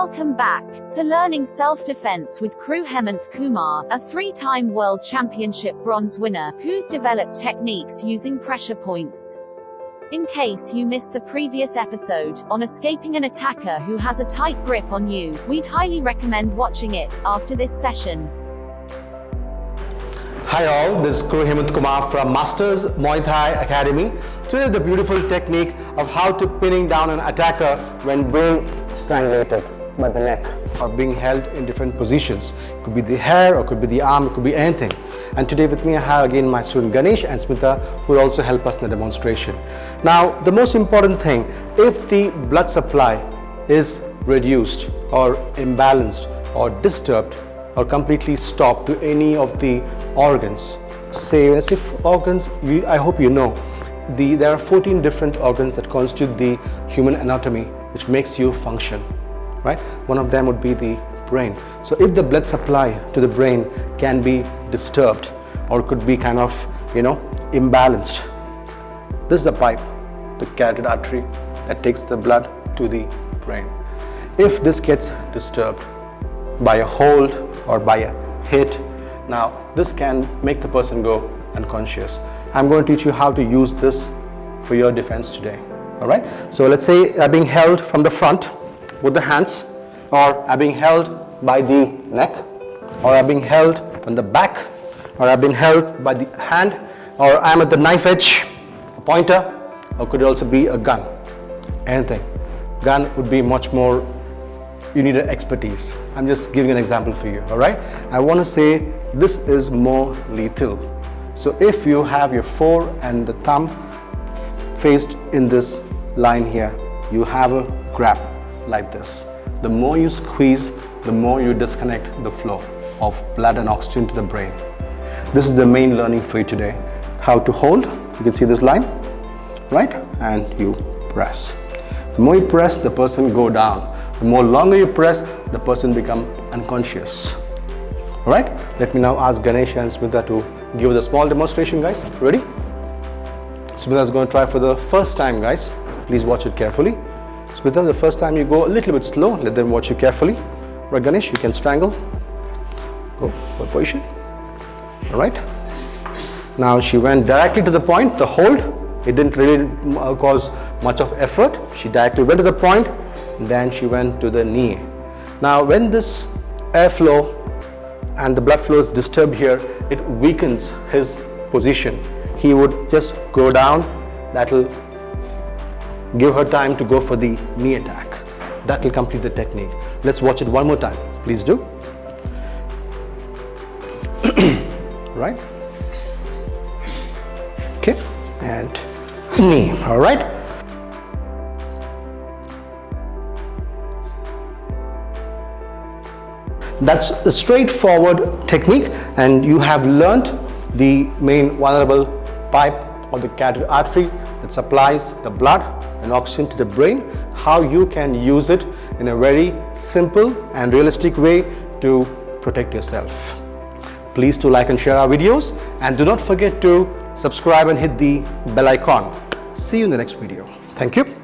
Welcome back to Learning Self-Defense with Kru Hemanth Kumar, a 3-time World Championship bronze winner, who's developed techniques using pressure points. In case you missed the previous episode, on escaping an attacker who has a tight grip on you, we'd highly recommend watching it after this session. Hi all, this is Kru Hemanth Kumar from Master of Muay Thai Academy. Today the beautiful technique of how to pinning down an attacker when being strangulated by the neck or being held in different positions. It could be the hair, or it could be the arm, it could be anything. And today with me I have again my student Ganesh and Smita, who will also help us in the demonstration. Now the most important thing, if the blood supply is reduced or imbalanced or disturbed or completely stopped to any of the organs, say as if organs, I hope you know, there are 14 different organs that constitute the human anatomy, which makes you function, right? One of them would be the brain. So if the blood supply to the brain can be disturbed or could be kind of, imbalanced, this is the pipe, the carotid artery that takes the blood to the brain. If this gets disturbed by a hold or by a hit, now this can make the person go unconscious. I'm going to teach you how to use this for your defense today. All right, so let's say I'm being held from the front with the hands, or I'm being held by the neck, or I'm being held from the back, or I've been held by the hand, or I'm at the knife edge, a pointer, or could also be a gun, anything. Gun would be much more, you need an expertise. I'm just giving an example for you, all right? I want to say this is more lethal. So if you have your fore and the thumb faced in this line here, you have a grab like this. The more you squeeze, the more you disconnect the flow of blood and oxygen to the brain. This is the main learning for you today. How to hold, you can see this line, right? And you press. The more you press, the person go down. The more longer you press, the person become unconscious. All right, let me now ask Ganesh and Smita to give us a small demonstration, guys. Ready? Smita is going to try for the first time, guys. Please watch it carefully. Smita, the first time you go a little bit slow, let them watch you carefully. Right, Ganesh, you can strangle. Go for position. All right. Now she went directly to the point, the hold. It didn't really cause much of effort. She directly went to the point, and then she went to the knee. Now when this airflow and the blood flow is disturbed here, it weakens his position. He would just go down. That will give her time to go for the knee attack. That will complete the technique. Let's watch it one more time. Please do. Right? Okay, and knee. All right. That's a straightforward technique, and you have learnt the main vulnerable pipe or the carotid artery that supplies the blood and oxygen to the brain, how you can use it in a very simple and realistic way to protect yourself. Please do like and share our videos, and do not forget to subscribe and hit the bell icon. See you in the next video. Thank you.